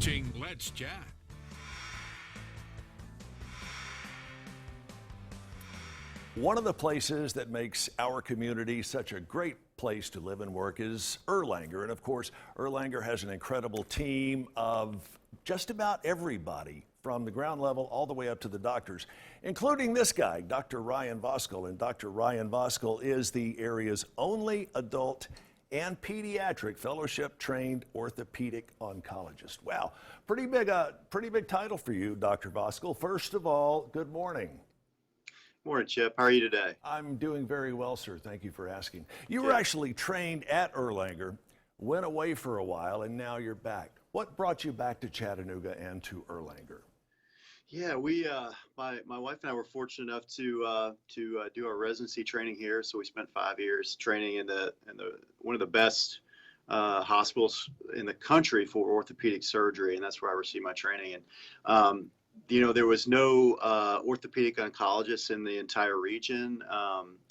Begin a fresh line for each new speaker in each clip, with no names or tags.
watching Let's Chat.
One of the places that makes our community such a great place to live and work is Erlanger. And of course, Erlanger has an incredible team of just about everybody from the ground level all the way up to the doctors, including this guy, Dr. Ryan Voskuil. And Dr. Ryan Voskuil is the area's only adult and pediatric fellowship-trained orthopedic oncologist. Wow, pretty big title for you, Dr. Voskuil. First of all, good morning.
Morning, Chip. How are you today?
I'm doing very well, sir. Thank you for asking. You were actually trained at Erlanger, went away for a while, and now you're back. What brought you back to Chattanooga and to Erlanger?
Yeah, my wife and I were fortunate enough to do our residency training here. So we spent 5 years training in the one of the best hospitals in the country for orthopedic surgery, and that's where I received my training. And there was no orthopedic oncologists in the entire region,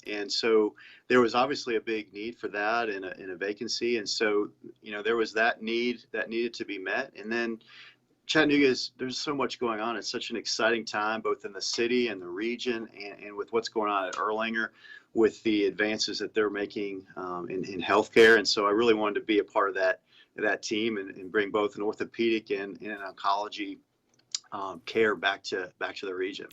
and so there was obviously a big need for that and a vacancy. And so there was that need that needed to be met. And then Chattanooga there's so much going on. It's such an exciting time, both in the city and the region, and with what's going on at Erlanger, with the advances that they're making in healthcare. And so I really wanted to be a part of that team and bring both an orthopedic and an oncology care back to the region.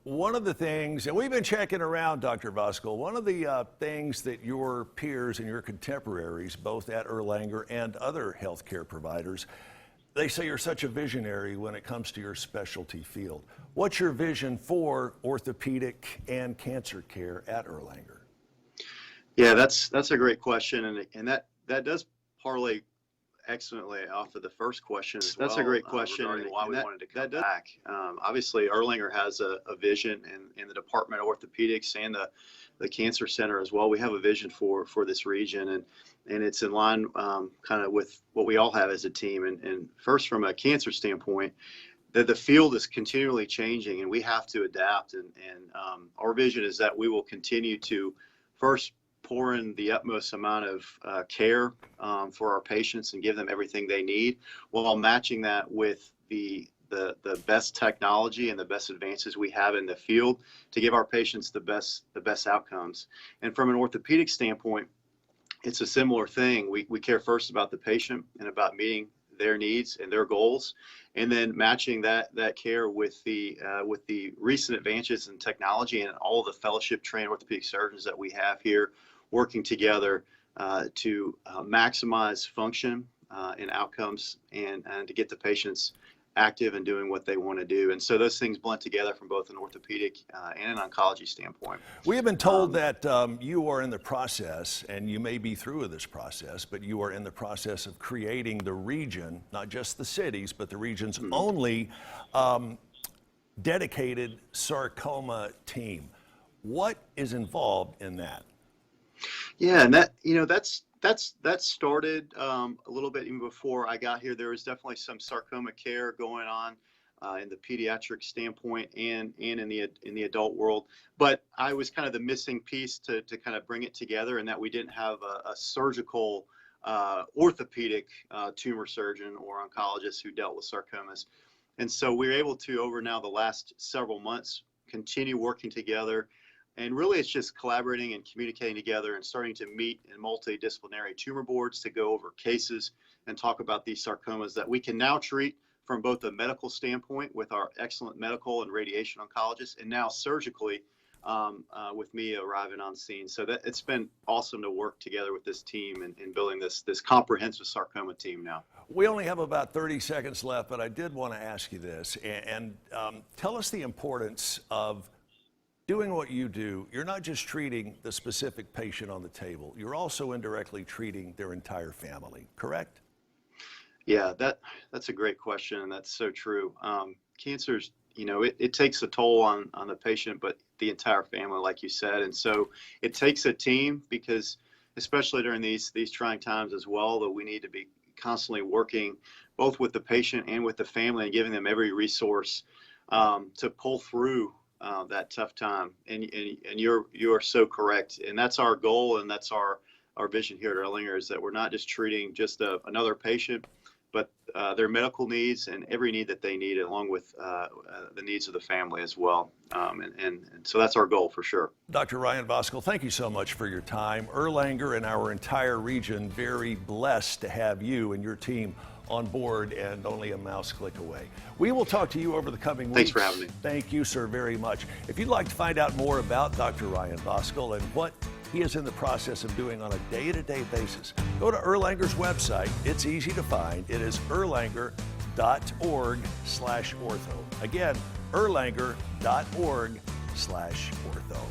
One of the things, and we've been checking around, Dr. Voskuil, one of the things that your peers and your contemporaries, both at Erlanger and other healthcare providers, they say you're such a visionary when it comes to your specialty field. What's your vision for orthopedic and cancer care at Erlanger?
Yeah, that's a great question, and that does parlay excellently off of the first question as well. That's a great question, and why we wanted to come back. Obviously, Erlanger has a vision in the Department of Orthopedics and the Cancer Center as well. We have a vision for this region, and it's in line kind of with what we all have as a team. And first, from a cancer standpoint, the field is continually changing, and we have to adapt. And our vision is that we will continue to first pour in the utmost amount of care for our patients and give them everything they need, while matching that with the best technology and the best advances we have in the field to give our patients the best outcomes. And from an orthopedic standpoint, it's a similar thing. We care first about the patient and about meeting their needs and their goals, and then matching that care with the recent advances in technology and all of the fellowship trained orthopedic surgeons that we have here, working together to maximize function and outcomes, and to get the patients active and doing what they want to do. And so those things blend together from both an orthopedic and an oncology standpoint.
We have been told that you are in the process, and you may be through with this process, but you are in the process of creating the region, not just the cities, but the region's only dedicated sarcoma team. What is involved in that?
Yeah, and that started a little bit even before I got here. There was definitely some sarcoma care going on in the pediatric standpoint and in the adult world. But I was kind of the missing piece to kind of bring it together, and that we didn't have a surgical orthopedic tumor surgeon or oncologist who dealt with sarcomas. And so we were able to, over now the last several months, continue working together. And really, it's just collaborating and communicating together and starting to meet in multidisciplinary tumor boards to go over cases and talk about these sarcomas that we can now treat from both a medical standpoint with our excellent medical and radiation oncologists, and now surgically with me arriving on scene. So that it's been awesome to work together with this team in building this comprehensive sarcoma team now.
We only have about 30 seconds left, but I did want to ask you this, and tell us the importance of doing what you do. You're not just treating the specific patient on the table, you're also indirectly treating their entire family, correct?
Yeah, that's a great question, and that's so true. Cancer's, it takes a toll on the patient, but the entire family, like you said. And so it takes a team, because especially during these trying times as well, that we need to be constantly working both with the patient and with the family and giving them every resource to pull through that tough time. And you're so correct. And that's our goal, and that's our vision here at Erlanger, is that we're not just treating just another patient, their medical needs and every need that they need, along with the needs of the family as well. And so that's our goal for sure.
Dr. Ryan Voskuil, thank you so much for your time. Erlanger and our entire region very blessed to have you and your team on board and only a mouse click away. We will talk to you over the coming weeks.
Thanks for having me.
Thank you, sir, very much. If you'd like to find out more about Dr. Ryan Voskuil and what he is in the process of doing on a day-to-day basis, go to Erlanger's website. It's easy to find. It is erlanger.org/ortho. Again, erlanger.org/ortho.